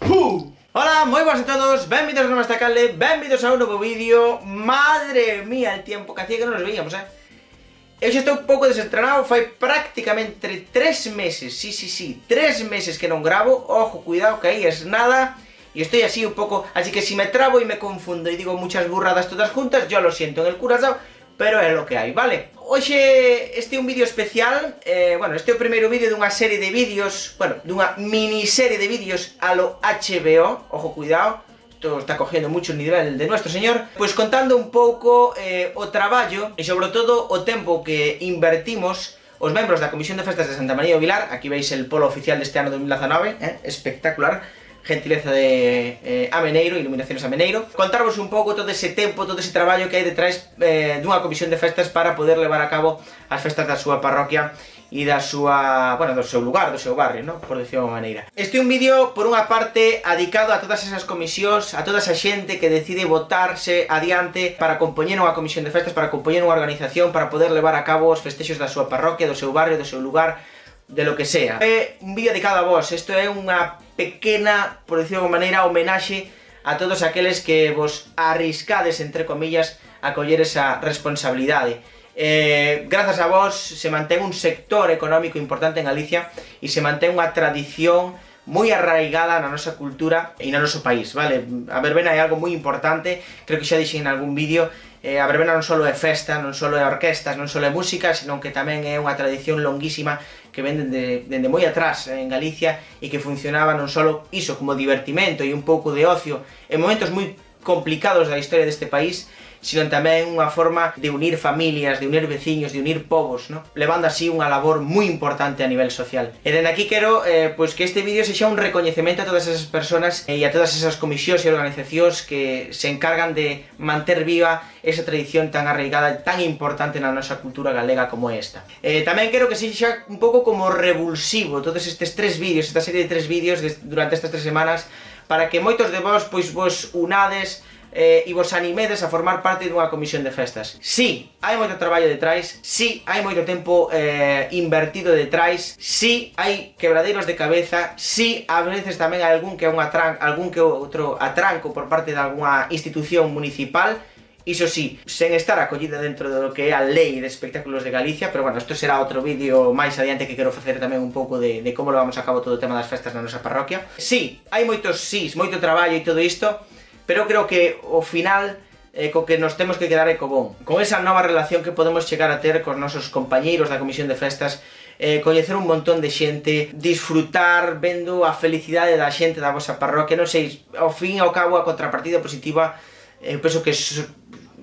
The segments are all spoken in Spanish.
Hola, moi boas a todos, benvidos a nesta canle, benvidos a un novo vídeo. Madre mía, el tiempo que hacía que non nos veíamos, Eu xa estou un pouco desentrenado, fai prácticamente 3 meses, sí, 3 meses que non gravo. Ojo, cuidado que aí es nada. Y estoy así un poco, así que si me trabo y me confundo y digo muchas burradas todas juntas, yo lo siento en el curazao, pero é lo que hai, vale? Hoxe este é un vídeo especial, bueno, este é o primeiro vídeo dunha serie de vídeos, bueno, dunha miniserie de vídeos a lo HBO, ojo, cuidado, isto está cogiendo mucho nivel de nuestro señor, pois contando un pouco o traballo e sobre todo o tempo que invertimos os membros da Comisión de Festas de Santa María do Vilar. Aquí veis el polo oficial deste ano 2019, espectacular. Gentileza de Ameneiro, Iluminaciones Ameneiro. Contarvos un pouco todo ese tempo, todo ese traballo que hai detrás dunha comisión de festas para poder levar a cabo as festas da súa parroquia e da súa, bueno, do seu lugar, do seu barrio, ¿no? Por decirlo de maneira. Este é un vídeo, por unha parte, dedicado a todas esas comisións, a toda esa xente que decide botarse adiante para compoñer unha comisión de festas, para compoñer unha organización, para poder levar a cabo os festexos da súa parroquia, do seu barrio, do seu lugar, de lo que sea. É un vídeo dedicado a vos, isto é unha pequena, por decirlo de maneira, homenaxe a todos aqueles que vos arriscades, entre comillas, a coller esa responsabilidade. Grazas a vos se mantén un sector económico importante en Galicia e se mantén unha tradición moi arraigada na nosa cultura e no noso país, vale? A verbena é algo moi importante, creo que xa dixen en algún vídeo. A verbena non só é festa, non só é orquestas, non só é música, senón que tamén é unha tradición longuísima que ven dende moi atrás en Galicia e que funcionaba non só iso como divertimento e un pouco de ocio en momentos moi complicados da historia deste país, sino tamén unha forma de unir familias, de unir veciños, de unir povos, ¿no? Levando así unha labor moi importante a nivel social. E dende aquí quero pois que este vídeo sexa un recoñecemento a todas esas persoas e a todas esas comisións e organizacións que se encargan de manter viva esa tradición tan arraigada e tan importante na nosa cultura galega como esta. Tamén quero que sexa un pouco como revulsivo todos estes 3 vídeos, esta serie de 3 vídeos durante estas 3 semanas, para que moitos de vos pois vos unades e vos animedes a formar parte dunha comisión de festas. Sí, hai moito traballo detrás, sí, hai moito tempo invertido detrás, sí, hai quebradeiros de cabeza, sí, a veces tamén hai algún que outro atranco por parte de algunha institución municipal. Iso sí, sen estar acollida dentro do que é a lei de espectáculos de Galicia, pero bueno, isto será outro vídeo máis adiante que quero facer tamén un pouco de como levamos a cabo todo o tema das festas na nosa parroquia. Sí, hai moitos sís, moito traballo e todo isto, pero creo que ao final co que nos temos que quedar é co bon, con esa nova relación que podemos chegar a ter cos nosos compañeiros da comisión de festas, coñecer un montón de xente, disfrutar vendo a felicidade da xente da vosa parroquia. Non sei, ao fin e ao cabo a contrapartida positiva, penso que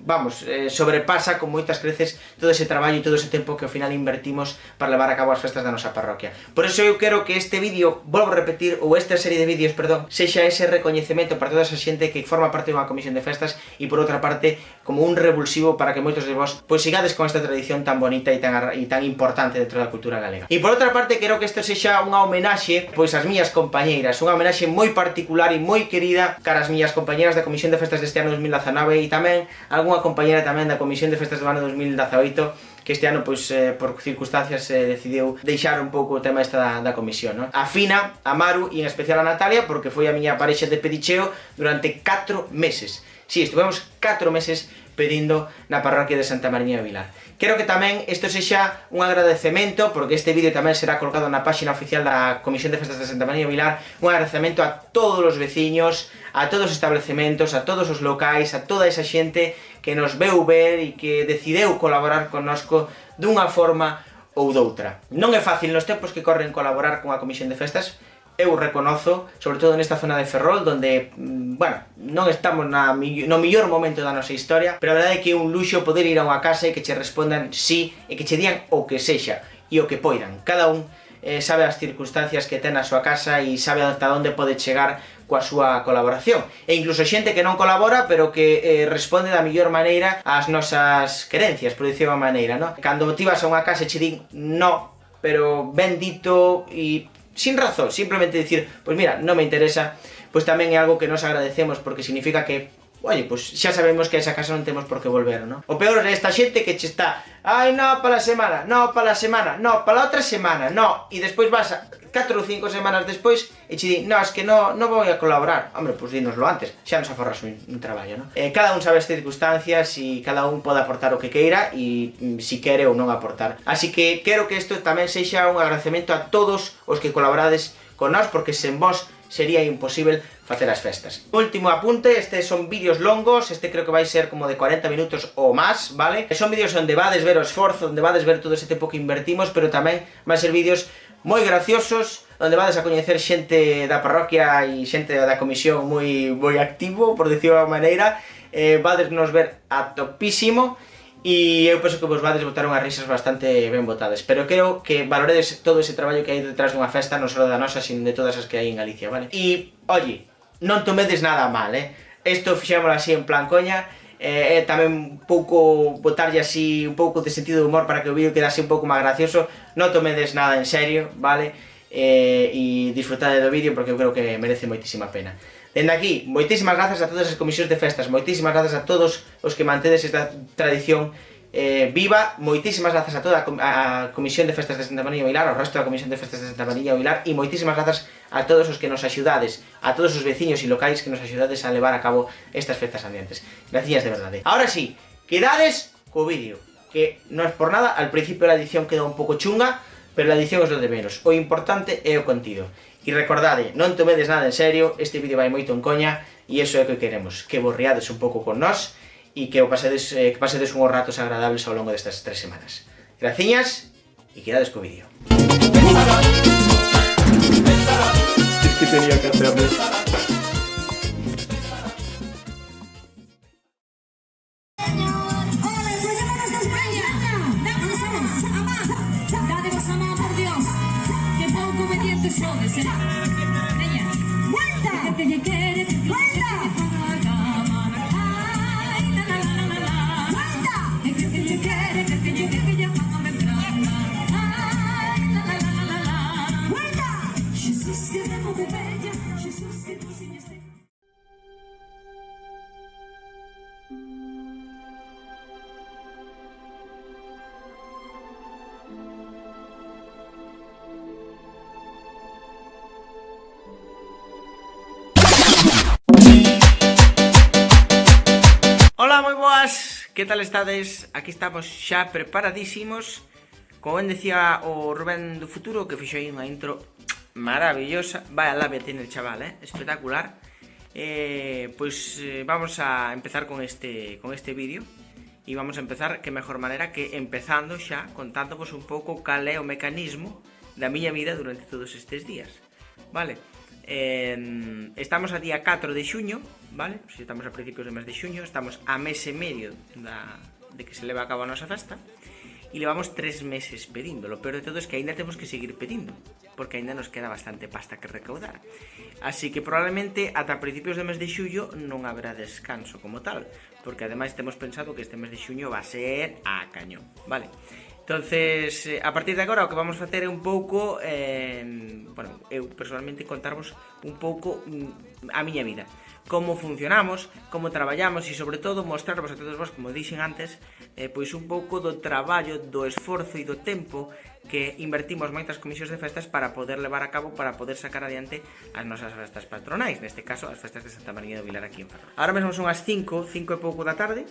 vamos, sobrepasa con moitas creces todo ese traballo e todo ese tempo que ao final invertimos para levar a cabo as festas da nosa parroquia. Por eso eu quero que este vídeo, volvo a repetir, ou esta serie de vídeos, perdón, sexa ese recoñecemento para toda esa xente que forma parte dunha comisión de festas e por outra parte como un revulsivo para que moitos de vos pois sigades con esta tradición tan bonita e tan importante dentro da cultura galega. E por outra parte quero que isto sexa unha homenaxe pois ás miñas compañeiras, unha homenaxe moi particular e moi querida cara ás miñas compañeiras da comisión de festas deste ano 2019 e tamén algunha compañera tamén da Comisión de Festas do ano 2018 que este ano, pois, por circunstancias decidiu deixar un pouco o tema esta da comisión, non? A Fina, a Maru e en especial a Natalia, porque foi a miña parexa de pedicheo durante 4 meses. Si, estivemos 4 meses pedindo na parroquia de Santa Mariña do Vilar. Quero que tamén isto sexa un agradecemento, porque este vídeo tamén será colgado na página oficial da Comisión de Festas de Santa Mariña do Vilar, un agradecemento a todos os veciños, a todos os establecementos, a todos os locais, a toda esa xente que nos veu ver e que decideu colaborar connosco dunha forma ou doutra. Non é fácil nos tempos que corren colaborar con a Comisión de Festas, eu reconozo, sobre todo nesta zona de Ferrol, donde, bueno, non estamos no mellor momento da nosa historia, pero a verdade é que é un luxo poder ir a unha casa e que che respondan sí, e que che digan o que sexa, e o que poidan. Cada un sabe as circunstancias que ten na súa casa e sabe ata onde pode chegar coa súa colaboración. E incluso xente que non colabora, pero que responde da mellor maneira ás nosas querencias, por dicirlo de maneira, non? Cando ti vas a unha casa e che din no, pero ben dito e sin razón, simplemente dicir, pois mira, non me interesa, pois tamén é algo que nos agradecemos porque significa que oye, pois xa sabemos que a esa casa non temos por que volver, non? O peor é esta xente que che está, ai, no, para a semana, no, para a semana, no, para a outra semana, no, e despois vas 4 ou 5 semanas despois e che di, no, es que non vou a colaborar. Hombre, pois dínoslo antes, xa nos aforras un traballo, non? Cada un sabe as circunstancias e cada un pode aportar o que queira e si quere ou non aportar. Así que quero que isto tamén sexa un agradecemento a todos os que colaborades con nós, porque sen vos sería imposible facer as festas. Último apunte, estes son vídeos longos, este creo que vai ser como de 40 minutos ou máis, vale? Son vídeos onde vades ver o esforzo, onde vades ver todo ese tempo que invertimos, pero tamén vai ser vídeos moi graciosos, onde vades a coñecer xente da parroquia e xente da comisión moi activo, por dicirlo de maneira, vades nos ver a topísimo, e eu penso que vos vades botar unhas risas bastante ben botadas, pero quero que valoredes todo ese traballo que hai detrás dunha festa, non só da nosa, sino de todas as que hai en Galicia, vale? E, oye, non tomedes nada mal, Isto fixémolo así en plan coña, tamén un pouco botarlle así un pouco de sentido de humor para que o vídeo quedase un pouco máis gracioso, non tomedes nada en serio, vale? E disfrutade do vídeo porque eu creo que merece moitísima pena. Dende aquí, moitísimas grazas a todas as comisións de festas, moitísimas grazas a todos os que mantedes esta tradición viva, moitísimas grazas a toda a Comisión de Festas de Santa Mariña de Vilar, ao resto da Comisión de Festas de Santa Mariña de Vilar, e moitísimas grazas a todos os que nos axudades, a todos os veciños e locais que nos axudades a levar a cabo estas festas ambientes. Gracias de verdade. Ahora sí, quedades co vídeo, que non é por nada, al principio a edición queda un pouco chunga, pero a edición é lo de menos, o importante é o contido. E recordade, non tomedes nada en serio, este vídeo vai moito en coña, e iso é o que queremos, que vos riades un pouco con nós, e que pasedes unhos ratos agradables ao longo destas 3 semanas. Graciñas, e quedades co vídeo. Es que tenía que hacerlo. Hola, moi boas, que tal estades? Aquí estamos xa preparadísimos. Como ben decía o Rubén do futuro, que fixo aí unha intro maravillosa. Vaya labia tiene el chaval, espectacular. Pois vamos a empezar con este vídeo. E vamos a empezar, que mellor maneira que empezando xa, contándovos un pouco cal é o mecanismo da miña vida durante todos estes días. Vale? Estamos a día 4 de xuño, vale? Estamos a principios do mes de xuño, estamos a mes e medio de que se leva a cabo a nosa festa e levamos 3 meses pedíndolo. Pero de todo es que ainda temos que seguir pedindo, porque ainda nos queda bastante pasta que recaudar. Así que probablemente ata principios do mes de xullo non haberá descanso como tal, porque ademais temos pensado que este mes de xuño va a ser a cañón, vale? Entonces, a partir de agora o que vamos facer é un pouco, bueno, eu personalmente contarvos un pouco a miña vida, como funcionamos, como traballamos e sobre todo mostrarvos a todos vos, como dixen antes, pois un pouco do traballo, do esforzo e do tempo que invertimos moitas comisións de festas para poder levar a cabo, para poder sacar adiante as nosas festas patronais, neste caso as festas de Santa Mariña de Vilar aquí en Ferrol. Ahora mesmo son as 5 e pouco da tarde,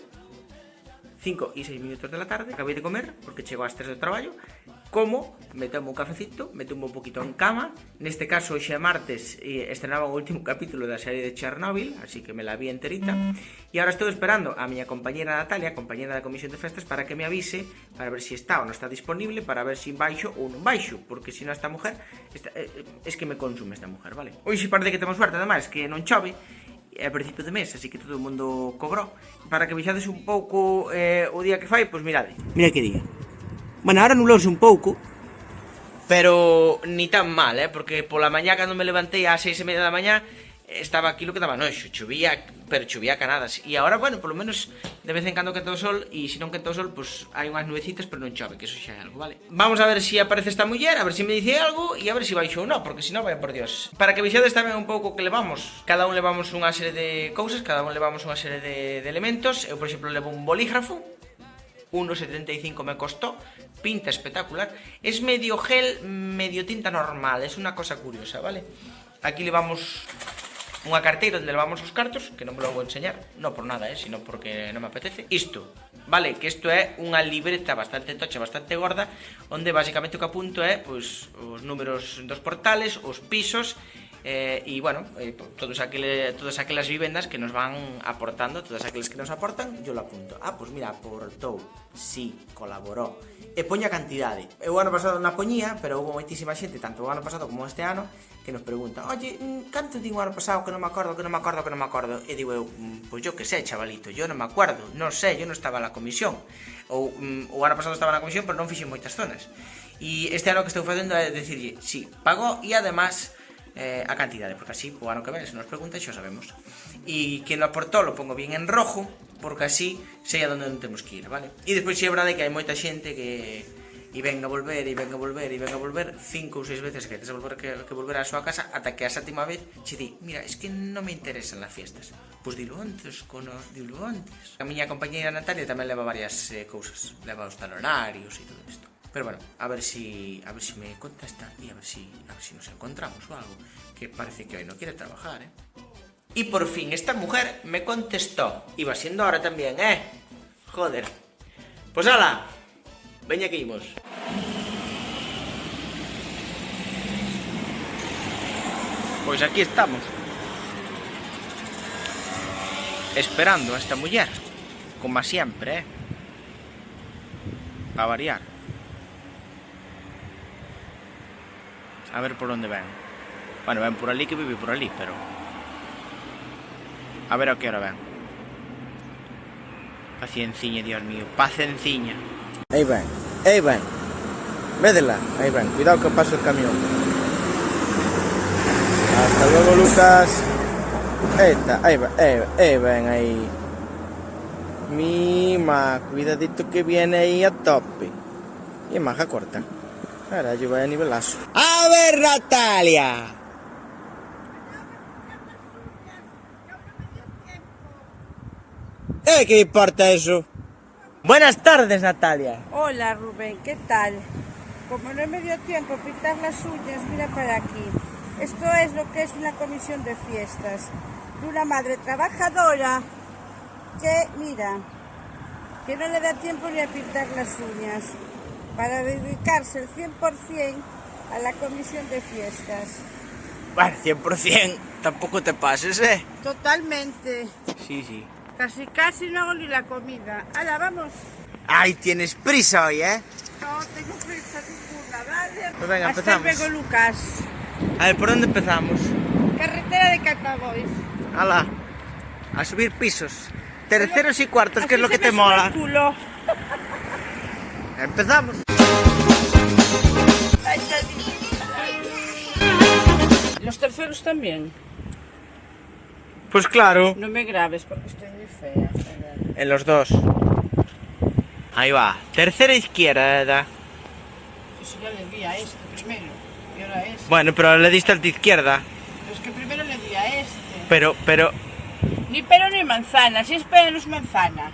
5 e 6 minutos de la tarde, acabei de comer, porque chego ás 3 do traballo, como, me tomo un cafecito, me tomo un poquito en cama, neste caso hoxe é martes, estrenaba o último capítulo da serie de Chernobyl, así que me la vi enterita, e agora estou esperando a miña compañera Natalia, compañera da Comisión de Festas, para que me avise, para ver se está ou non está disponible, para ver se baixo ou non baixo, porque se non esta mujer, es que me consume esta mujer, vale? Hoxe parece que temos suerte, ademais, que non chove, é a principio de mes, así que todo o mundo cobrou. Para que vexades un pouco o día que fai, pois mirade. Mira que día. Bueno, ahora nulouse un pouco, pero ni tan mal, porque pola mañá cando me levantei ás 6:30 da mañá estaba aquí lo que daba noxo, chovía, pero chovía canadas. E agora, bueno, polo menos de vez en cando quenta o sol, e se non quenta o sol, pois hai unhas nubecitas, pero non chove, que eso xa é algo, vale? Vamos a ver se aparece esta muller, a ver se me dice algo, e a ver se baixo ou non, porque se non, vaya por Dios. Para que vexades tamén un pouco que levamos, cada un levamos unha serie de cousas, cada un levamos unha serie de elementos. Eu, por exemplo, levo un bolígrafo, 1,75 me costó, pinta espectacular. Es medio gel, medio tinta normal, es una cosa curiosa, ¿vale? Aquí le vamos unha carteira onde levamos os cartos, que non me lo vou enseñar, non por nada, sino porque non me apetece. Isto, vale, que isto é unha libreta bastante tocha, bastante gorda, onde basicamente o que apunto é pois, os números dos portales, os pisos, e, bueno, todas aquelas vivendas que nos van aportando, todas aquelas que nos aportan, yo lo apunto. Ah, pois mira, aportou, sí, colaborou. E poño a cantidade. Eu ano pasado non a poñía, pero houve moitísima xente, tanto o ano pasado como este ano, que nos pregunta: oye, canto din o ano pasado que non me acordo, que non me acordo, que non me acordo? E digo eu, pois yo que sé, chavalito, yo non me acuerdo, non sei, yo non estaba na comisión. Ou o ano pasado estaba na comisión, pero non fixen moitas zonas. E este ano que estou facendo é decirlle, sí, pagou e además a cantidade, porque así o ano que ven se nos pregunta xa sabemos. E que lo aportou lo pongo bien en rojo, porque así sei a donde non temos que ir, vale? E despois si é verdade que hai moita xente que ven a volver, e ven a volver, e ven a volver 5 ou 6 veces que tes que volver á súa casa, ata que a sétima vez che di, mira, es que non me interesan las fiestas. Pois dilo antes, dilo antes. A miña compañeira Natalia tamén leva varias cousas, leva os talonarios e todo isto. Pero bueno, a ver si me contesta y a ver si nos encontramos o algo, que parece que hoy no quiere trabajar, Y por fin esta mujer me contestó. Iba siendo ahora también, Joder. Pues hala, veña que imos. Pois aquí estamos, esperando a esta muller, como siempre, a variar. A ver por onde ven. Bueno, ven por ali, que vive por ali, pero a ver a que hora ven. Pacienciña, Dios mío, pacienciña. Aí ven. Védela, aí ven, cuidado que pasa el camión. Hasta luego, Lucas. Eita, aí ven aí. Mima, cuidadito que viene aí a tope. E maja corta. Ahora yo voy a nivelazo. A ver, Natalia. ¿Qué importa eso? Buenas tardes, Natalia. Hola, Rubén, ¿qué tal? Como no me dio tiempo a pintar las uñas, mira para aquí. Esto es lo que es una comisión de fiestas de una madre trabajadora que, mira, que no le da tiempo ni a pintar las uñas para dedicarse el 100% a la comisión de fiestas. Bueno, 100%, tampoco te pases, Totalmente. Sí. Casi no hago ni la comida. ¡Hala, vamos! Ay, tienes prisa hoy, No tengo prisa ninguna, ¿vale? Pues venga, Hasta empezamos. luego, Lucas. A ver, ¿por dónde empezamos? Carretera de Catabois. Hala, a subir pisos. Terceros y cuartos, que es Así lo que se te me sube mola. el culo. Empezamos. Los terceros también. Pues claro. No me grabes porque estoy muy fea. En los dos. Ahí va. Tercera izquierda. Eso ya le di a este primero. Y ahora a este. Bueno, pero le diste al de izquierda. Pero es que primero le di a este. Pero... Ni pero ni manzana. Si es pero no es manzana.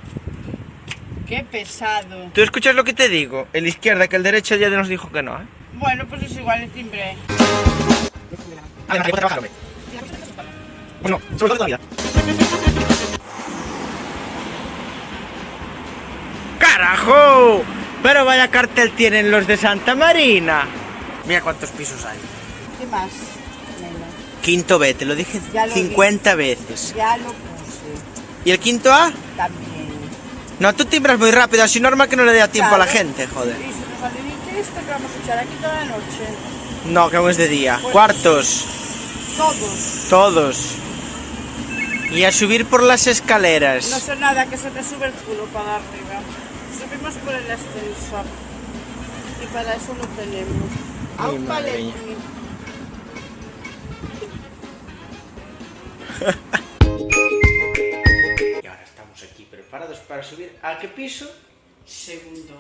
Qué pesado. ¿Tú escuchas lo que te digo? El izquierda, que el derecho ya nos dijo que no, Bueno, pues es igual el timbre. Bueno, sobre todo la vida. ¡Carajo! Pero vaya cartel tienen los de Santa Marina. Mira cuántos pisos hay. ¿Qué más? Nena? Quinto B, te lo dije Ya lo 50 veces. Ya lo puse. ¿Y el quinto A? También. No, tú timbras muy rápido, así normal que no le dé tiempo a la Claro. gente, joder. Y se nos adivine esto que vamos a echar aquí toda la noche. No, que aún es de día. Pues- Cuartos, Todos. todos. Y a subir por las No escaleras. sé nada, que se me sube el culo para arriba. Subimos por el ascensor. Y para eso lo tenemos. A un madre paletín. Y ahora estamos aquí preparados para subir. ¿A qué piso? Segundo.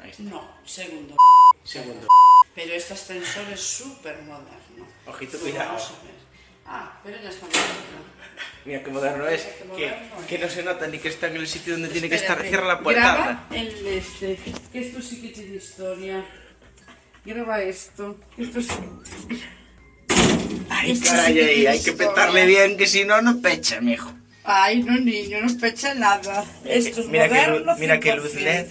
Ahí está. No, segundo. Segundo. Pero este ascensor es súper moderno. Ojito, Lo cuidado. vamos a ver. Ah, pero ya está moderno. Mira qué moderno es, que no se nota ni que está en el sitio donde tiene que estar. Cierra la puerta. Graba que esto sí que tiene historia. Graba esto. Esto sí. Ay, Esto caray, sí que tiene hay que historia. petarle bien, que si no, no pecha, mijo. Ay, no, niño, no pecha nada. Esto es Mira qué moderno, mira qué 100%. luz LED.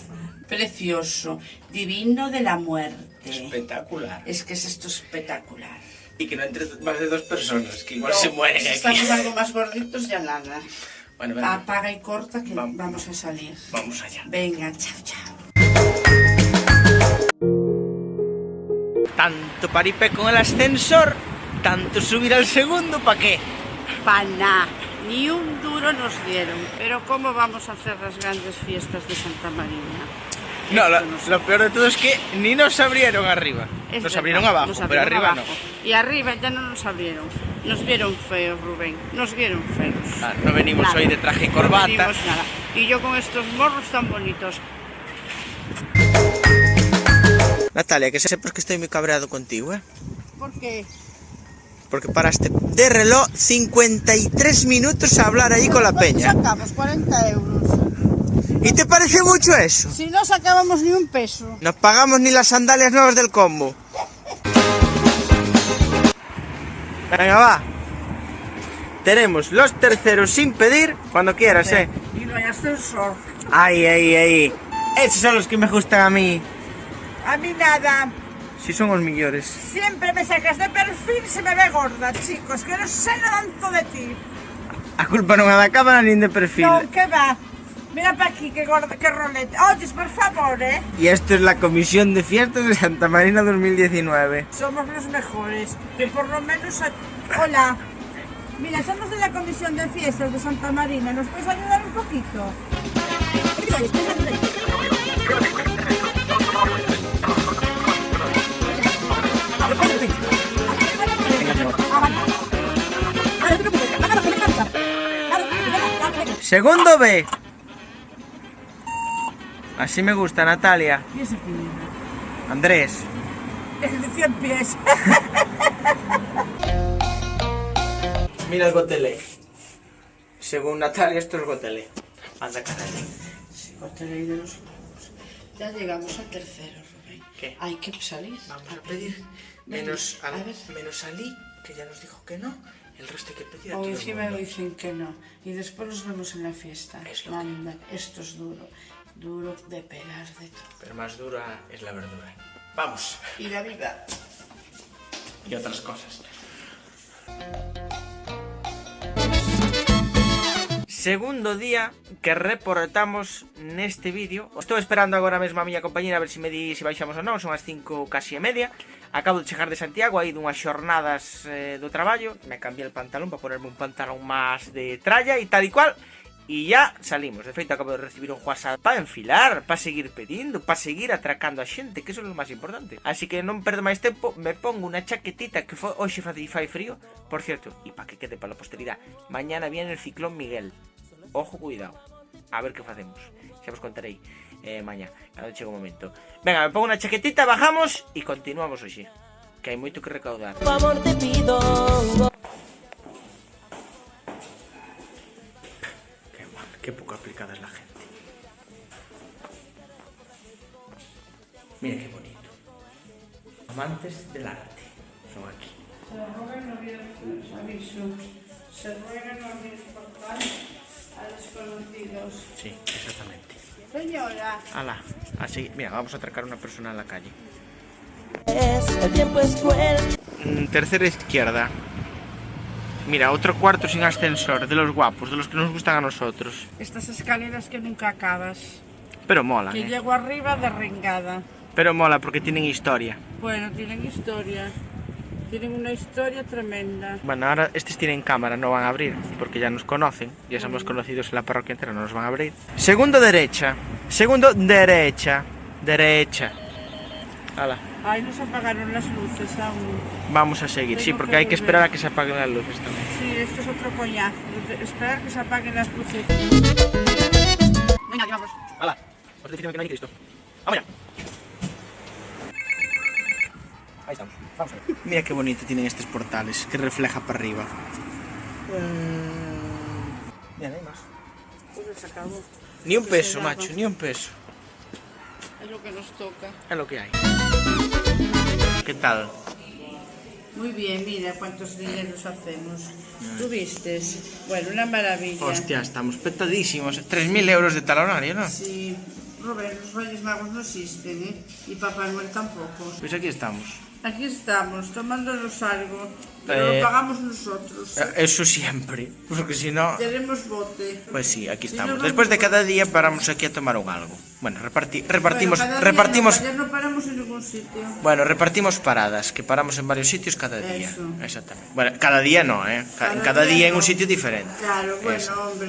Precioso. Divino de la muerte. Espectacular. Es que es esto espectacular. Y que no entre más de 2 personas, que igual No, se mueren si aquí. estamos algo más gorditos, ya nada. Bueno, venga, Apaga y corta que Vamos. vamos a salir. vamos allá. Venga, chao, chao. Tanto paripé con el ascensor, tanto subir al segundo, ¿para qué? Paná, ni un duro nos dieron. Pero ¿cómo vamos a hacer las grandes fiestas de Santa Marina? No, Esto no sé. lo peor de todo es que ni nos abrieron arriba. Es Nos verdad, abrieron abajo, nos pero abrieron arriba abajo. Y arriba ya no nos abrieron. Nos vieron feos, Rubén. Nos vieron feos. no. Ah, no venimos Nada. hoy de traje y corbata. No venimos nada. Y yo con estos morros tan bonitos. Natalia, que sepas que estoy muy cabreado contigo, ¿eh? ¿Por qué? Porque paraste de reloj 53 minutos a hablar ahí con la peña. Sacamos 40 euros. ¿Y te parece mucho eso? Si no sacábamos ni un peso. No pagamos ni las sandalias nuevas del combo. Venga, va. Tenemos los terceros sin pedir cuando quieras, ¿eh? Y no hay ascensor. Ay, ay, ay. Esos son los que me gustan a mí. A mí nada. Si son los mejores. Siempre me sacas de perfil y se me ve gorda, chicos. Que no sé nada de ti. A culpa non é da cámara nin de perfil. No, ¿qué va? Mira para aquí, qué gorda, qué roleta. Oyes, por favor, ¿eh? Y esto es la Comisión de Fiestas de Santa Marina 2019. Somos los mejores. Que por lo menos... Hola. Mira, somos de la Comisión de Fiestas de Santa Marina. ¿Nos puedes ayudar un poquito? Segundo B. Así me gusta, Natalia. ¿Y ese quién es? Andrés. El de 100 pies. Mira el gotelé. Según Natalia, esto es gotelé. Anda, caray. Sí, ley de los globos. Ya llegamos al tercero, Rubén. ¿Qué? Hay que salir. Vamos a pedir menos a ver. menos Ali, que ya nos dijo que no. El resto hay que pedir a O todo el encima mundo. dicen que no. Y después nos vemos en la fiesta. Es lo que- Manda, esto es duro. Duro de pelar de todo. Pero más dura es la verdura. Vamos. Y la vida. Y otras cosas. Segundo día que reportamos neste vídeo. Estou esperando agora mesmo a miña compañera a ver se me di se baixamos ou non. Son as 5 casi e media. Acabo de chegar de Santiago, aí dunhas xornadas do traballo. Me cambié el pantalón para ponerme un pantalón máis de tralla e tal e cual. E ya salimos. De feito, acabo de recibir un WhatsApp para enfilar, para seguir pedindo, para seguir atracando a xente, que eso é o máis importante. Así que non perdo máis tempo, me pongo unha chaquetita que hoxe fai frío. Por cierto, e para que quede para la posteridad, mañana viene el ciclón Miguel. Ojo, cuidado. A ver que facemos. Xa vos contarei mañá, cando chegue o momento. Venga, me pongo unha chaquetita, bajamos e continuamos hoxe, que hai moito que recaudar. Por favor te pido. Qué poco aplicada es la gente. Mira qué bonito. Amantes del arte son aquí. Se ruega no abrir los avisos. Se ruega no abrir el portal a desconocidos. Sí, exactamente. Señora. Ala, así, mira, vamos a atracar a una persona en la calle. El tiempo es cruel. Tercera izquierda. Mira, otro cuarto sin ascensor, de los guapos, de los que nos gustan a nosotros. Estas escaleras que nunca acabas. Pero mola, Que llego arriba derrengada. Pero mola porque tienen historia. Bueno, tienen historia. Tienen una historia tremenda. Bueno, ahora estos tienen cámara, no van a abrir, porque ya nos conocen, ya somos conocidos en la parroquia entera, no nos van a abrir. Segundo derecha. Segundo derecha. Derecha. Ala, Ay, nos apagaron las luces aún. vamos a seguir, sí, Tengo porque que hay que volver. esperar a que se apaguen las luces también. Sí, esto es otro coñazo. Esperar que se apaguen las luces. Venga, aquí vamos. Ala, os decís que no hay Cristo. Vamos ya. Ahí estamos, vamos a ver. Mira qué bonito tienen estos portales, que refleja para arriba. Mira, no hay más. Pues se acabó. Ni un Pues peso, se daba. macho, ni un peso. Es lo que nos toca. Es lo que hay. ¿Qué tal? Muy bien, mira cuántos dineros hacemos. ¿Tú vistes? Bueno, una maravilla. Hostia, estamos petadísimos. 3.000 euros de talonario, ¿no? Sí, Robert, los Reyes Magos no existen, ¿eh? Y Papá Noel tampoco. Pues aquí estamos. Aquí estamos, tomándonos algo, pero Eh, lo pagamos nosotros. Eso siempre. Porque si no... Tenemos bote. Pues sí, aquí Si estamos. no, Después de vamos- cada día paramos aquí a tomar un algo. Bueno, repartimos, Bueno, cada día repartimos. No, ayer no paramos en ningún sitio. Bueno, repartimos paradas, que paramos en varios sitios cada día. Eso. Exactamente. Bueno, cada día no, ¿eh? Cada día en no. un sitio diferente. Claro, bueno, Eso. hombre.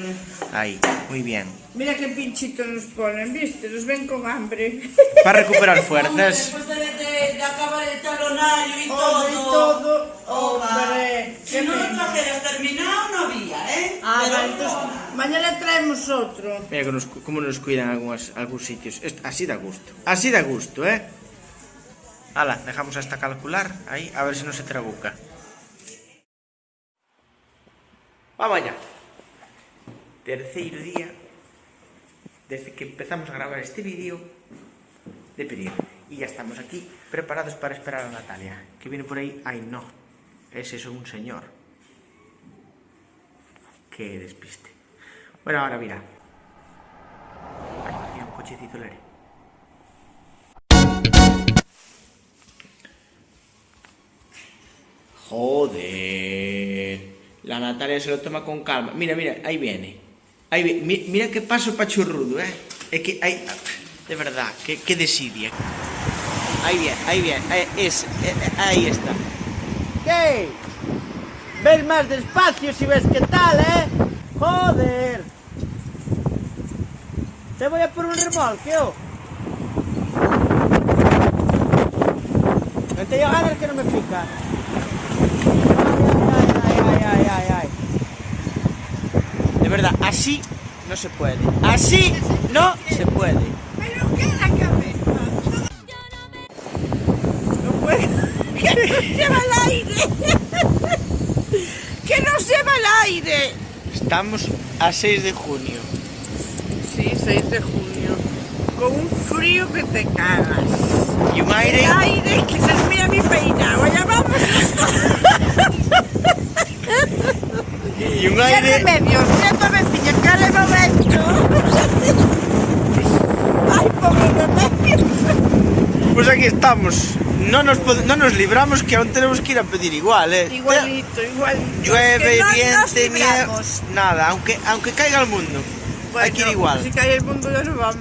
Ahí, muy bien. Mira qué pinchito nos ponen, ¿viste? Nos ven con hambre. Para recuperar fuerzas. Después de acabar el talonario y Hombre, y todo. todo. Hombre. Si no lo trajeras terminado, no había, ¿eh? Ah, Pero vale, entonces mañana traemos otro. Mira cómo nos cuidan algunos sitios. Así da gusto. Así da gusto, ¿eh? Hala, dejamos hasta calcular. Ahí, a ver si no se trabuca. Vamos allá. Terceiro día desde que empezamos a grabar este vídeo de pedir. Y ya estamos aquí preparados para esperar a Natalia, que viene por ahí. Ay, no. Es eso un señor. Qué despiste. Bueno, ahora mira. Ay, mira un cochecito lere. Joder. La Natalia se lo toma con calma. Mira, mira, ahí viene. Ahí viene. Mira qué paso pachurrudo, ¿eh? Es que hay... De verdad, qué desidia. Ahí viene. Ahí está. ¿Qué? Ves más despacio si ves qué tal, ¿eh? Joder. Te voy a poner un remolque, ¿o? No te llevo ganas que no me pica. Ay. De verdad, así no se puede. Así no se puede. Pero qué la cabeza. No puede. Que no se va el aire. Que no se va el aire. Estamos a 6 de junio. Sí, 6 de junio. Con un frío que te cagas. Y un El aire... aire que se mira mi peinado. Allá vamos. Y un ¿Qué aire... remedios? Mira tu vecina, que le momento. Ay, pobre remedios. Pues aquí estamos. No nos libramos, que aún tenemos que ir a pedir igual, ¿eh? Igualito. Llueve, Es que no nos viente, nieve... libramos. Nada, aunque caiga el mundo. Hay que ir igual. Si cae el mundo ya no vamos,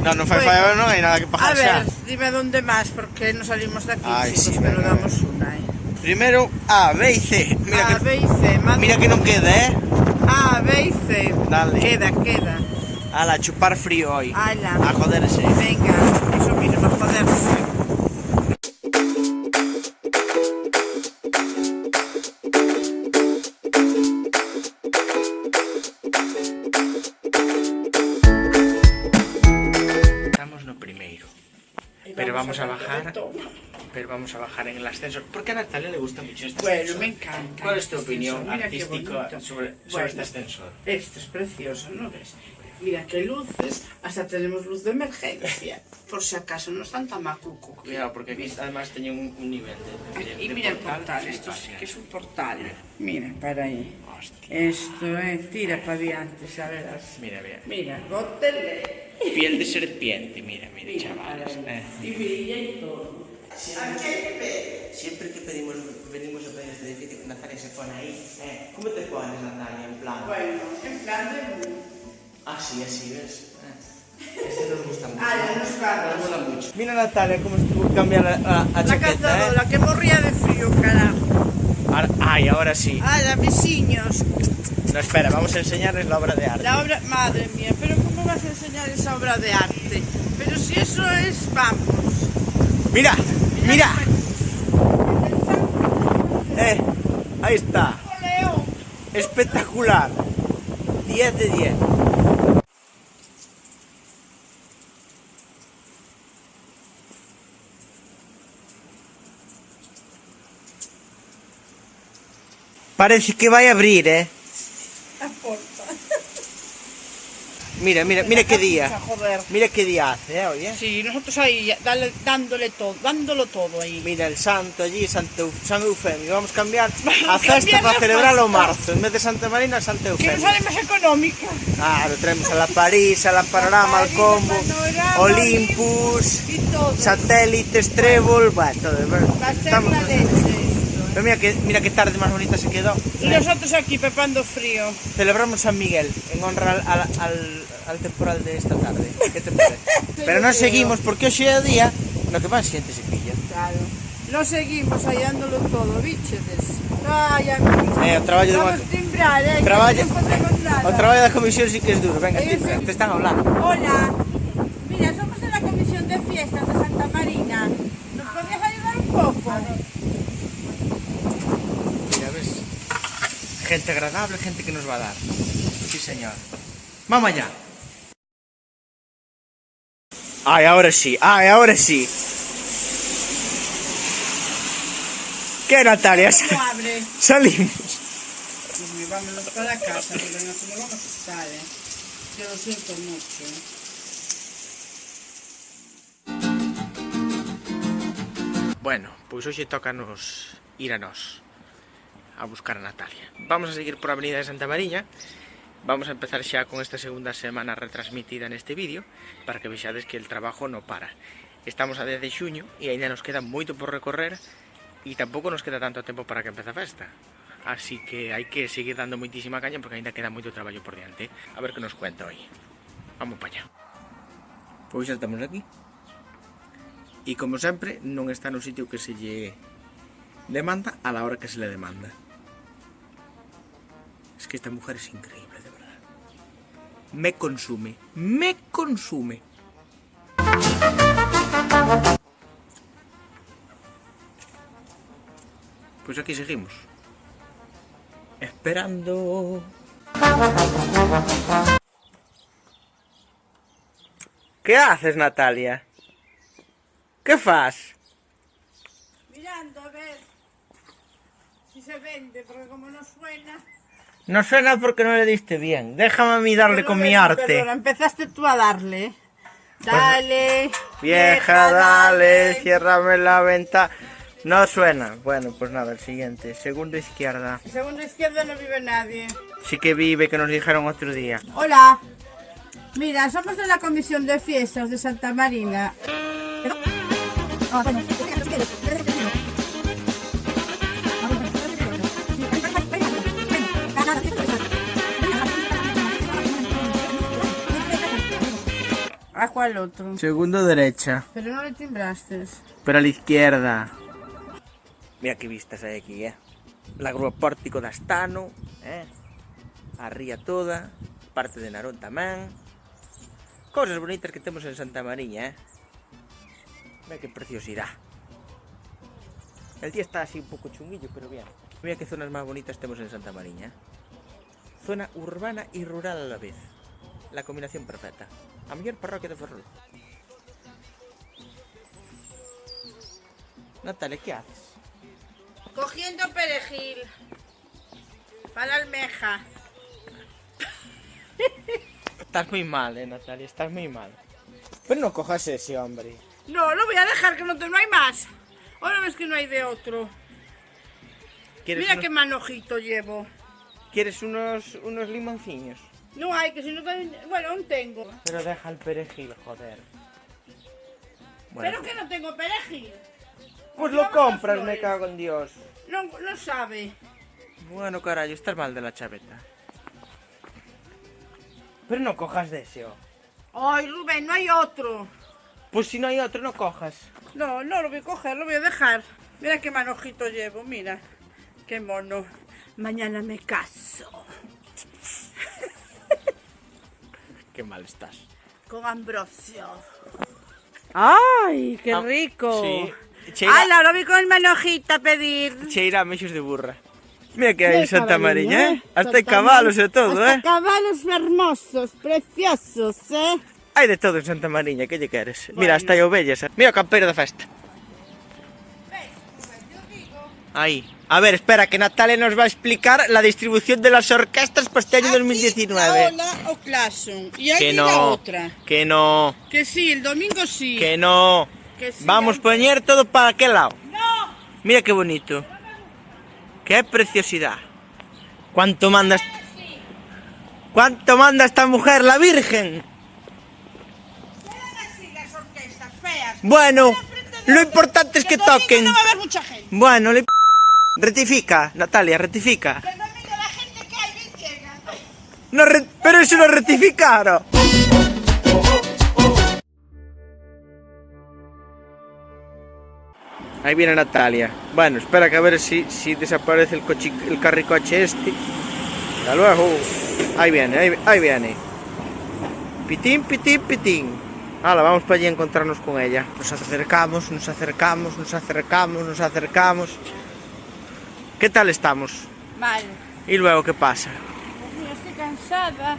No Bueno. no hay nada que A pagarse. ver, dime dónde más, porque no salimos de aquí, Ay, chicos, sí, pero venga, damos una, Primero A, B y C. A, B y C, madre. Mira que no queda, ¿eh? A, B y C. Dale. Queda. A la chupar frío hoy. Ala. A joderse. Venga, eso mismo, a joderse. Estamos no primeiro. Pero vamos a bajar. Pero vamos a bajar en el ascensor. Porque a Natalia le gusta mucho este Bueno, ascensor. me encanta. ¿Cuál es tu este opinión ascensor. Mira qué artística bonito. sobre Bueno, este ascensor? Esto es precioso, ¿no ves? Mira qué luces, hasta tenemos luz de emergencia, por si acaso no están tan macuco. Cuidado, porque aquí además tenía un nivel de Y mira el portal, esto sí que es un portal. Mira, para ahí. Hostia. Esto tira para adelante, ya verás. Mira, mira. Mira, gótele. Piel de serpiente, mira, chavales. Y brilla y todo. Siempre que venimos a pedir este edificio, Natalia se pone ahí. ¿Cómo te pones, Natalia, en plan? Bueno, en plan de... Así, ¿ves? Ese nos gusta mucho. Ah, ya nos va. Nos mola mucho. Mira, Natalia, cómo se tuvo que cambiar la La chaqueta, cazadora, que morría de frío, carajo. Ay, ahora sí. ¡Hala, vecinos! No, espera, vamos a enseñarles la obra de arte. La obra... Madre mía, pero ¿cómo vas a enseñar esa obra de arte? Pero si eso es... Vamos. ¡Mira! Ahí está. Leo. Espectacular. 10 de 10. Parece que vai abrir, La porta. Mira qué día. Joder. Mira qué día hace, oye. Sí, nosotros ahí dándolo todo ahí. Mira el santo allí, San Eufemio. Vamos a cambiar a Cambiar festa la para celebrarlo festa. marzo. En vez de Santa Marina, Santa Que nos Eufemio. sale más económica. Claro, traemos a la París, a la Panorama, al París, Combo, la Panorama, Olympus, Y todo. satélites, trébol, bueno, todo. Va a ser una leche esto. Pero mira qué tarde más bonita se quedó. Y nosotros aquí pepando frío. Celebramos San Miguel en honra al temporal de esta tarde. ¿Qué te parece? Pero no seguimos porque hoy é o día no que más xente se pilla. Claro. No seguimos hallándolo todo, bichedes. Ay, amigo. O traballo de Vamos a timbrar, Traballo- que non podemos nada. O traballo da comisión sí que es duro. Venga, Sí, timbra, sí. te están hablando. Hola. Mira, somos de la Comisión de Fiestas de Santa Marina. ¿Nos podrías ayudar un poco? Mira, ves. Gente agradable, gente que nos va a dar. Sí, señor. Vamos allá. Ay, ahora sí, ahora sí. ¿Qué, Natalia? ¿Cómo abre? Salimos. Vámonos para casa, pero no se lo vamos a estar, Yo lo siento mucho. Bueno, pois hoxe tócanos ir a nós a buscar a Natalia. Vamos a seguir por a avenida de Santa Mariña. Vamos a empezar xa con esta segunda semana retransmitida neste vídeo para que vexades que el trabajo non para. Estamos a 10 de xuño e ainda nos queda moito por recorrer e tampouco nos queda tanto tempo para que empece a festa. Así que hai que seguir dando moitísima caña porque ainda queda moito traballo por diante. A ver que nos cuenta hoy. Vamos para allá. Pois xa estamos aquí. E como sempre, non está no sitio que se lle demanda a la hora que se le demanda. Es que esta mujer es increíble, de verdad. Me consume. Me consume. Pues aquí seguimos. Esperando. ¿Qué haces, Natalia? ¿Qué fas? Mirando a ver si se vende, porque como no suena... No suena porque no le diste bien. Déjame a mí darle con mi arte. Perdona, empezaste tú a darle. Dale. Vieja, dale, ciérrame la ventana. No suena. Bueno, pues nada, el siguiente. Segunda izquierda. Segunda izquierda no vive nadie. Sí que vive, que nos dijeron otro día. Hola. Mira, somos de la Comisión de Fiestas de Santa Marina. ¿A cuál otro? Segundo derecha. Pero no le timbraste. Pero a la izquierda. Mira qué vistas hay aquí, La grúa pórtico de Astano, A ría toda, parte de Narón tamén. Cosas bonitas que temos en Santa Mariña, Mira qué preciosidad. El día está así un poco chunguillo, pero bien. Mira qué zonas más bonitas tenemos en Santa Mariña. Zona urbana y rural a la vez. La combinación perfecta. A mellor parroquia de Ferrol. Natalia, ¿qué haces? Cogiendo perejil. Para la almeja. Estás muy mal, Natalia, estás muy mal. Pero no cojas ese, hombre. No, lo voy a dejar, que no hay más. Ahora ves que no hay de otro. Mira qué manojito llevo. ¿Quieres unos limoncillos? No hay, que si no... Bueno, aún tengo. Pero deja el perejil, joder. Bueno, Pero que no tengo perejil. pues Llevamos lo compras, las me flores. cago en Dios. No sabe. Bueno, carajo, estás mal de la chaveta. Pero no cojas de ese, Ay, Rubén, no hay otro. Pues si no hay otro, no cojas. No lo voy a coger, lo voy a dejar. Mira qué manojito llevo, mira. Qué mono. Mañana me caso. Qué mal estás. Con Ambrosio. ¡Ay, qué Ah, rico! sí. Cheira, ¡Hala, lo vi con el manojito a pedir! cheira a mechos de burra. Mira que hay en Qué Santa maravilla, Mariña, Hasta hay Santa caballos y todo, Hasta caballos hermosos, preciosos, Hai de todo en Santa Mariña, que lle queres? Bueno. Mira, hasta hai ovellas. Mira o campeiro da festa. Ahí. A ver, espera, que Natalia nos va a explicar la distribución de las orquestas para este año Aquí 2019. la Ola o Claxon. Y aquí Que la no, otra. que no, Que sí, el domingo sí. que no. Que sí, Vamos a aunque- poner todo para aquel lado. No. Mira qué bonito. Qué preciosidad. ¿Cuánto manda, cuánto manda esta mujer, la Virgen? Quedan así las orquestas feas. Bueno, Frente de lo otra. importante es que el domingo toquen. No va a haber mucha gente. Bueno, rectifica, Natalia, rectifica. Que el domingo la gente que hay bien llega. No pero eso no rectificaron. Ahí viene Natalia. Bueno, espera que a ver si desaparece el carricoche este. Hasta luego. Ahí viene, ahí viene. Pitín, pitín, pitín. Hala, vamos para allí a encontrarnos con ella. Nos acercamos, nos acercamos, nos acercamos, nos acercamos. ¿Qué tal estamos? Mal. ¿Y luego qué pasa? Pues mira, estoy cansada.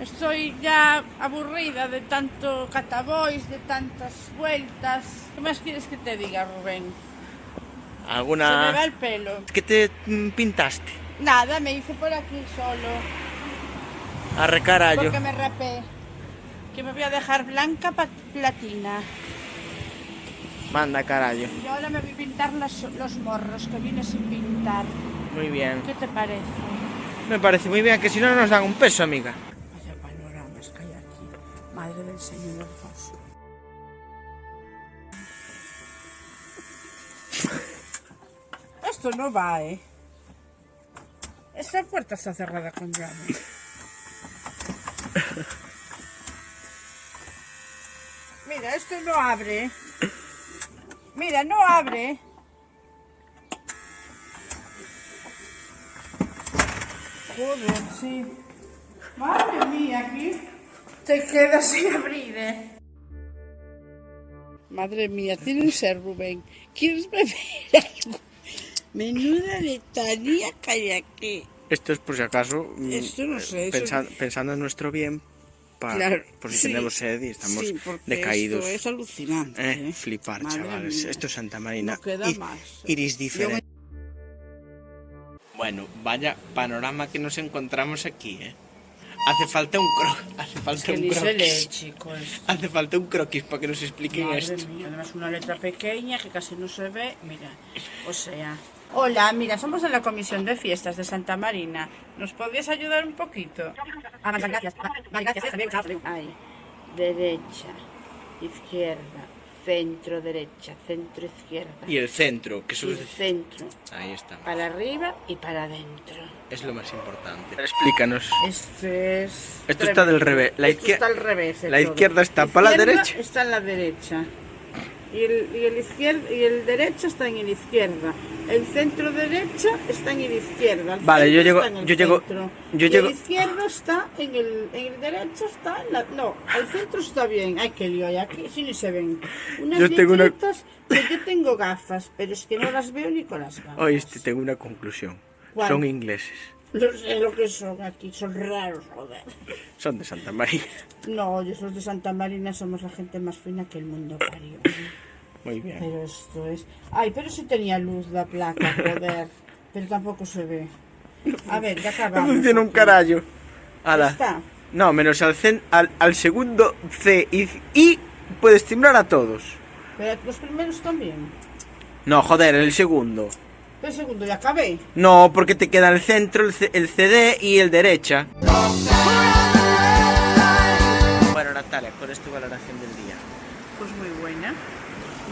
Estoy ya aburrida de tanto catabois, de tantas vueltas. ¿Qué más quieres que te diga, Rubén? Se me va ¿Alguna...? el pelo. ¿Qué te pintaste? Nada, me hice por aquí solo. Arre carallo. Porque me rapé. Que me voy a dejar blanca platina. Manda carallo. Y ahora me voy a pintar los morros que vine sin pintar. Muy bien. ¿Qué te parece? Me parece muy bien, que si no nos dan un peso, amiga. Vaya panoramas que hay aquí. Madre del Señor hermoso. Esto no va, ¿eh? Esta puerta está cerrada con llave. Mira, esto no abre. Mira, no abre. Joder, sí. Madre mía, aquí te quedas sin abrir, ¿eh? Madre mía, tiene un ser, Rubén. ¿Quieres beber algo? Menuda letanía que hay aquí. Esto es por si acaso, Esto no sé, eso- pensando en nuestro bien, Claro, por si sí. tenemos sed y estamos Sí, porque decaídos. Esto es alucinante. ¿eh? Flipar, Madre chavales. mía. Esto es Santa Marina. No queda más. Iris diferente. Bueno, vaya panorama que nos encontramos aquí, ¿eh? Hace falta un hace falta Que un ni se lee, croquis. chicos. Hace falta un croquis para que nos expliquen Madre esto. mía, además una letra pequeña que casi no se ve, mira, o sea... Hola, mira, somos de la Comisión de Fiestas de Santa Marina. ¿Nos podrías ayudar un poquito? Ah, vale, gracias. Vale, gracias. Ahí, derecha, izquierda, centro, derecha, centro, izquierda. Y el centro, que Y son el centro, ahí está. para arriba y para adentro. Es lo más importante. Explícanos. Esto es... Esto está del revés. Esto está al revés. la izquierda está para la derecha. Está en la derecha. Y el derecho está en la izquierda. El centro derecha está en la izquierda. El Vale, centro yo llego- está en el yo llego- centro. yo Y llego- el izquierdo está en el derecho está en la... No, el centro está bien. Ay, qué lío hay aquí. Sí, ni se ven. Unas Yo tengo una- letritas que yo tengo gafas, pero es que no las veo ni con las gafas. Oíste, tengo una conclusión. ¿Cuál? Son ingleses. No sé lo que son aquí. Son raros, joder. Son de Santa María. No, los de Santa Marina somos la gente más fina que el mundo parió. Muy bien. Pero esto es... Ay, pero sí tenía luz la placa, joder. Pero tampoco se ve. A ver, ya No acabamos. funciona un aquí. carallo. Ala. Está. No, menos al segundo C y puedes timbrar a todos. Pero los primeros también. No, joder, el segundo. Pero el segundo ya acabé. No, porque te queda el centro, el CD y el derecha. Bueno, Natalia, ¿cuál es tu valoración del día? Pues muy buena.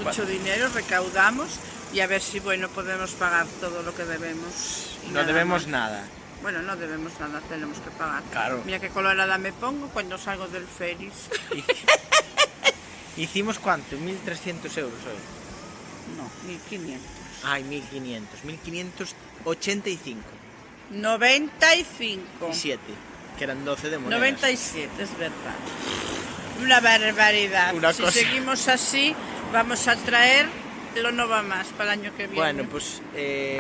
Mucho dinero recaudamos y a ver si, bueno, podemos pagar todo lo que debemos. Y No nada debemos más. nada. Bueno, no debemos nada, tenemos que pagar. Claro. Mira qué colorada me pongo cuando salgo del Feris. ¿Hicimos cuánto? 1.300 euros hoy. No, 1500. Ay, 1.500. 1.585. 95. Y 7, que eran 12 de monedas. 97, es verdad. Una barbaridad. Una si cosa. seguimos así, vamos a traer lo no va más para el año que viene. Bueno, pues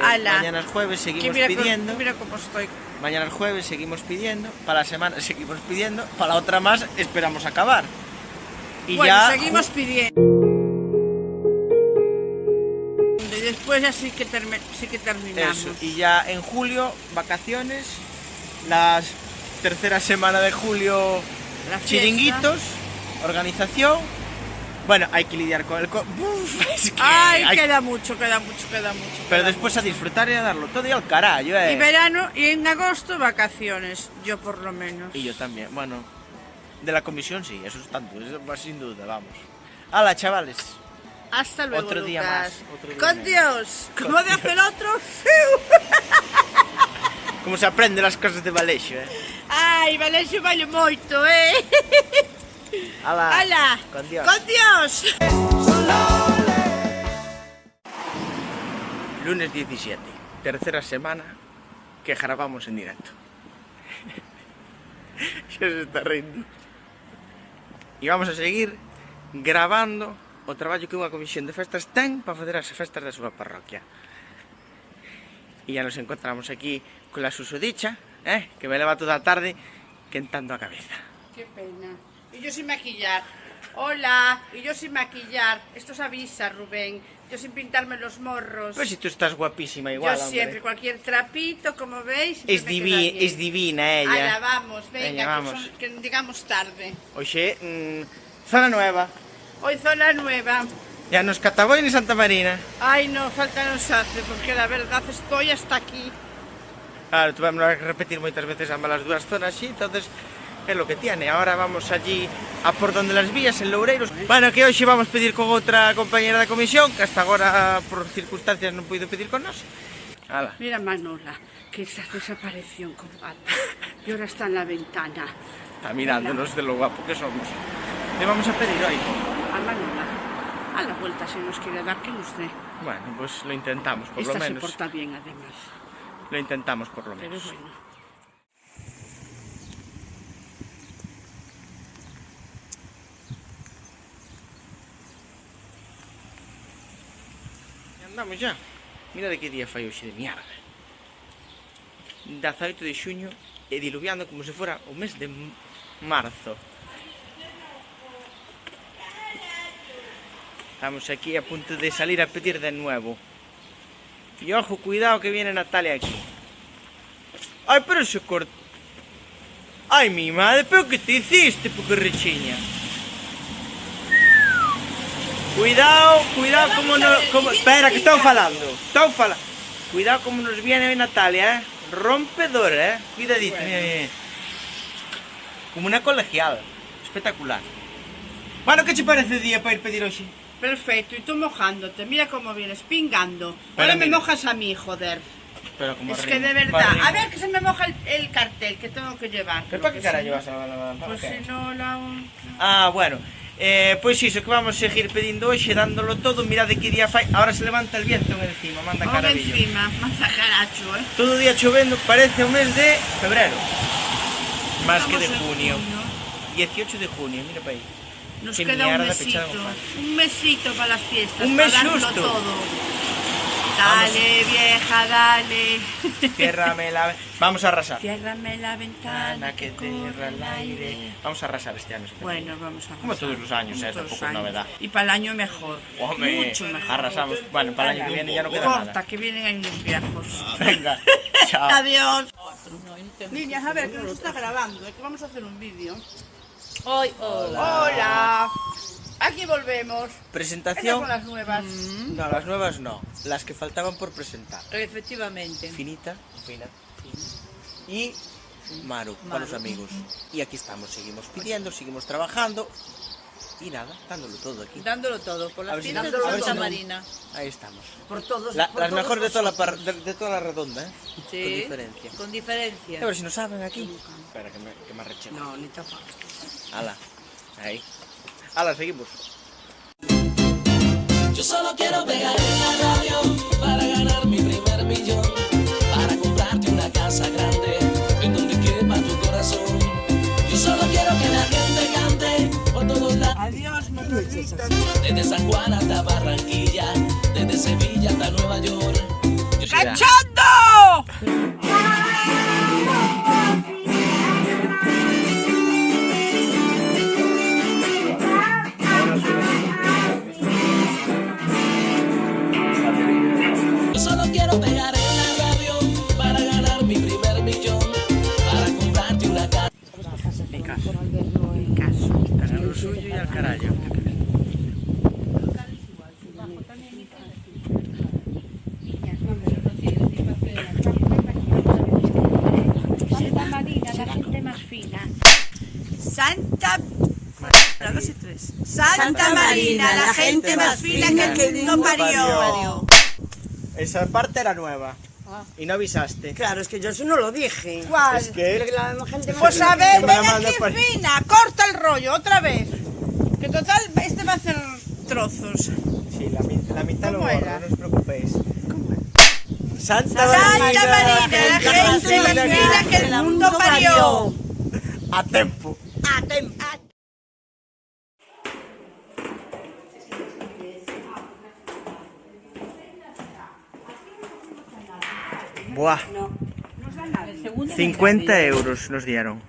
Ala. mañana es jueves, Que seguimos mira, pidiendo. mira cómo estoy. Mañana es jueves, seguimos pidiendo. Para la semana seguimos pidiendo. Para la otra más, esperamos acabar. Y Bueno, ya seguimos pidiendo. Y después después ya sí que terminamos. Eso, y ya en julio, vacaciones, la tercera semana de julio, La fiesta. chiringuitos, organización. Bueno, hay que lidiar con el... Es que Ay, hay- queda mucho. Pero queda después mucho. a disfrutar y a darlo todo y al carajo, Y verano y en agosto vacaciones, yo por lo menos. Y yo también, bueno, de la comisión sí, eso es tanto, eso va sin duda, vamos. Hala, chavales. Hasta luego, Otro día Lucas. más, otro día Con menos. Dios. Con ¿Cómo de Dios. hacer otro? Como se aprende las cosas de Valexo, Ai, Valexo vale moito, Hala, Ala, con Dios. Con Dios. Lunes 17, tercera semana que grabamos en directo. Xa se está rindo. E vamos a seguir grabando o traballo que unha comisión de festas ten para facer as festas da súa parroquia. E ya nos encontramos aquí con la susodicha, que me leva toda a tarde quentando a cabeza. Qué pena. Y yo sin maquillar. Hola, y yo sin maquillar. Esto se avisa, Rubén. Yo sin pintarme los morros. Pues si tú estás guapísima igual, yo hombre. siempre, cualquier trapito, como veis. Es, siempre me queda bien. es divina ella. Ala, vamos, venga, Veña, vamos. que llegamos tarde. Oxe, zona nueva. Hoy zona nueva. Ya nos Cataboy ni Santa Marina. Ay, no, falta nos hace, porque la verdad estoy hasta aquí. Claro, tuvimos que repetir moitas veces ambas las dúas zonas, sí, entonces es lo que tiene. Ahora vamos allí a por donde las vías, en Loureiros. Bueno, que hoxe vamos pedir con outra compañera da comisión, que hasta agora por circunstancias non puido pedir con nós. Hala. Mira Manola, que se desapareció con gato. Y ahora está en la ventana. Está mirándonos de lo guapo que somos. Le vamos a pedir hoy. A Manola. A la vuelta si nos quiere dar, que nos dé. Bueno, pues lo intentamos, por lo Esta se menos. porta bien, además. Lo intentamos, por lo Pero menos. bueno. E andamos ya. Mira de que día fai hoxe de mierda. 18 de xuño e diluviando como se fora o mes de marzo. Estamos aquí a punto de salir a pedir de nuevo. Y ojo, cuidado que viene Natalia aquí. Ay, pero se corta. Ay, mi madre, pero que te hiciste, pucarrechiña. Cuidado, cuidado como no... Como... Espera, que están falando. Cuidado como nos viene Natalia, rompedora, Cuidadito, mira, mira. Como una colegial. Espectacular. Bueno, ¿qué te parece el día para ir pedir hoxe? Perfecto, y tú mojándote, mira cómo vienes, pingando. Pero Ahora me mira. mojas a mí, joder. Pero como Es rima. que de verdad, a ver que se me moja el cartel que tengo que llevar. ¿Pero para qué cara llevas a la... Pues si no la... Ah, bueno. Pois iso, que vamos a seguir pedindo hoxe, dándolo todo. Mirad de que día fai. Ahora se levanta el viento en encima, manda Vamos carabillo. encima, manzajaracho, Todo día chovendo, parece un mes de febrero. Más que de Estamos en junio. junio. 18 de junio, mira para aí. Nos Qué queda un mierda mesito, pechada con pan. un mesito para las fiestas, Un mes para darlo justo. todo. Dale, vieja, dale. Ciérrame la... Vamos a arrasar. Ciérrame la ventana Ana, que tierra el aire. Vamos a arrasar este año. Bueno, vamos a Como todos los años, Como tampoco todos es los años. novedad. Y para el año mejor. Hombre, Mucho mejor. arrasamos. Bueno, para el año que viene ya no queda Corta, nada. que vienen años viejos. Venga, chao. Adiós. Niñas, a ver, que nos está grabando, que vamos a hacer un vídeo. Hola. Aquí volvemos. Estas Presentación. son las nuevas. No, las nuevas no. Las que faltaban por presentar. Efectivamente. Finita, fina. Y Maru, para los amigos. Y aquí estamos, seguimos pidiendo, seguimos trabajando. Y nada, dándolo todo aquí. Dándolo todo por A las ver si fiestas no- de a ver Santa si no- Marina. Ahí estamos. Por todos, Las mejores de toda de toda la redonda, ¿eh? Sí, Con diferencia. con A diferencia. ver si no saben aquí. Espera, que me arreche. No, ni tampoco. Ala, ahí. Ala, seguimos. Yo solo quiero pegar en la radio para ganar mi primer millón, para comprarte una casa grande en donde quepa tu corazón. Yo solo quiero que la gente cante por todos lados, Adiós, muchachitos. desde San Juan hasta Barranquilla, desde Sevilla hasta Nueva York. ¡Cachondo! fina. Santa... 1, 2 y 3. Santa Marina, la gente más fina que el mundo parió. Esa parte era nueva. Y no avisaste. Claro, es que yo eso no lo dije. ¿Cuál? Es que... La gente Pues a ver, Que me ven la manda aquí por- fina, corta el rollo, otra vez. Que total, este va a hacer trozos. Sí, la mitad lo ¿Cómo borro, era? no os preocupéis. Santa Santa Marina, la gente más fina fina que el mundo parió. A tempo. Buah. 50 euros nos dieron.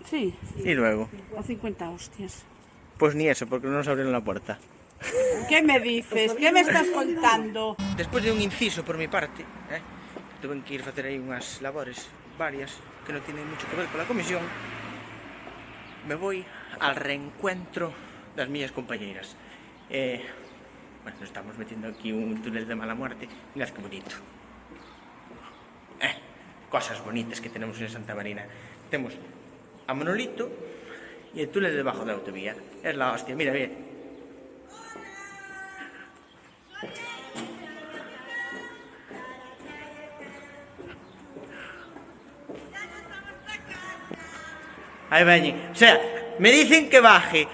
Sí, Y luego, o 50 hostias. pues ni eso, porque no nos abrieron la puerta. ¿Qué me dices? ¿Qué me estás contando? Despois de un inciso por mi parte, tuve que ir a facer aí unhas labores varias que non tienen mucho que ver con la comisión, me voy al reencuentro das miñas compañeiras. Bueno, nos estamos metiendo aquí un túnel de mala muerte. Mirad que bonito. Cosas bonitas que tenemos en Santa Marina. Temos a Monolito y el túnel debajo de la autovía. Es la hostia, mira, mira. Ahí veñen. O sea, me dicen que baje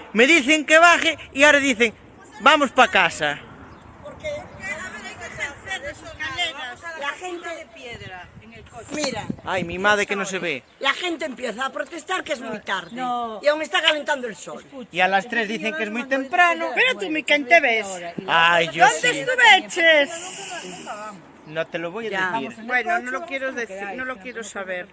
y ahora dicen, vamos para casa. Porque, a ver, hay que hacer escaleras. La gente de piedra en el coche. Mira, Ay, mi madre que no se ve. la gente empieza a protestar que es muy tarde. no. Y aún está calentando el sol. Y a las 3 dicen que es muy temprano. Pero tú, mi ¿quién te ves? Ay, yo ¿Dónde sí. estuveches? No te lo voy a Ya. decir. Bueno, no lo quiero decir, no lo quiero saber.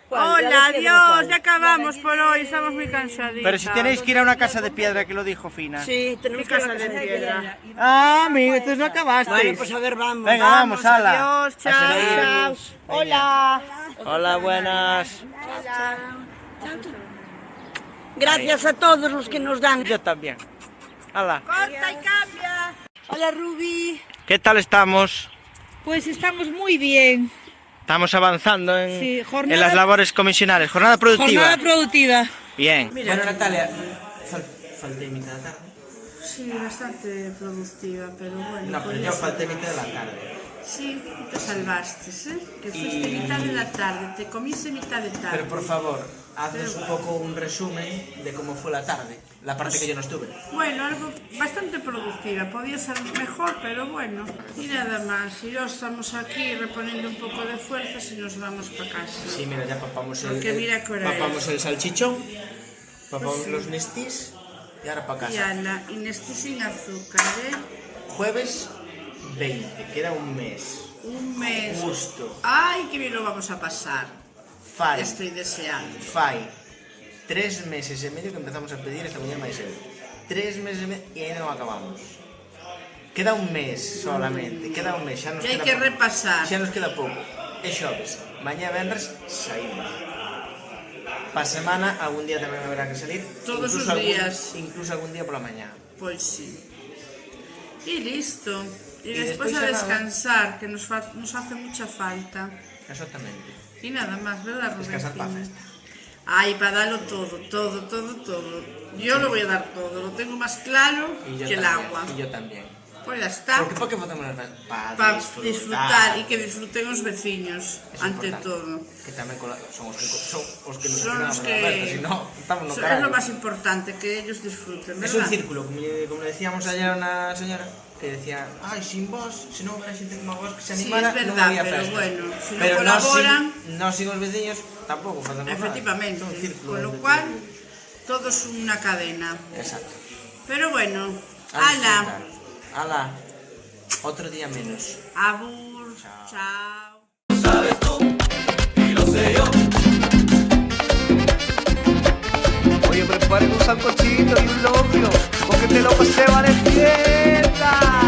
¿Cuál? Hola, Ya decía adiós, cuál. ya acabamos por hoy, estamos muy cansaditos. Pero si tenéis que ir a una casa de piedra, que lo dijo Fina. Sí, tenemos Mi que ir a casa la de piedra. Ah, amigo, entonces no acabasteis. Bueno, pues a ver, vamos. Venga, vamos, ala. Adiós, chao, A seguir. chao. Hola. Hola, buenas. Gracias a todos los que nos dan. Yo también. Hala. Corta y cambia. Hola Ruby, ¿Qué tal estamos? pues estamos muy bien. Estamos avanzando en, Sí, jornada- en las labores comisionales. Jornada productiva. Jornada productiva. Bien. Bueno, Natalia, falté mitad de la tarde. Sí, bastante productiva, pero bueno. No, pero yo falté mitad de la tarde. Sí, te salvaste, ¿eh? Que fuiste mitad de la tarde, te comiste mitad de tarde. Pero por favor, haznos un poco un resumen de cómo fue la tarde, la parte que yo no estuve. Bueno, algo bastante productiva, podía ser mejor, pero bueno. Y nada más, y ya estamos aquí reponiendo un poco de fuerzas y nos vamos para casa. Sí, mira, ya papamos Porque mira qué hora papamos es. el salchichón, papamos los nestís y ahora para Y casa. ala, y Nestí sin azúcar, ¿eh? Jueves 20, queda un mes. Un mes. Justo. Ay, qué bien lo vamos a pasar. Fai, Estoy deseando. fai 3 meses y medio que empezamos a pedir esta mañana maíz. 3 meses y medio y ainda non acabamos. Queda un mes solamente, queda un mes, xa nos Y hay queda que pouco. repasar. Xa nos queda pouco. É xoves, mañá venres saímos. Pa semana algún día tamén haberá que salir. Todos incluso os días. Incluso algún día pola mañá. Pues sí. Y listo. Y Y después despois a a nada. descansar, que nos hace mucha falta. Exactamente. Y nada más, ¿verdad, Rubén? Descansar pa festa. Ay, para darlo todo, todo, todo, todo. Yo lo voy a dar todo, lo tengo más claro Y yo que el también, agua. Y yo también. Pues ya está. ¿Por qué facemos as festas? Para disfrutar y que disfruten los vecinos, Es ante importante. todo. Que tamén son os que nos Son los quedamos que... na festa, si no, estamos no Es carallo. lo más importante, que ellos disfruten, Es un ¿verdad? círculo, como le decíamos ayer a una señora que decía, ay, sin vos, si non hubiera xente como vos que se Sí, animara, es verdad, non había pero festa. bueno, si no pero colaboran- no sin os veciños tampouco facemos nada. Efectivamente, Es un círculo con lo de- cual todo es una cadena. Exacto. Pero bueno, A ala, disfrutar. Ala, otro día menos. abur, chao. Oye, preparen un sancochito y un locrio, porque te lo pasé vale fiesta.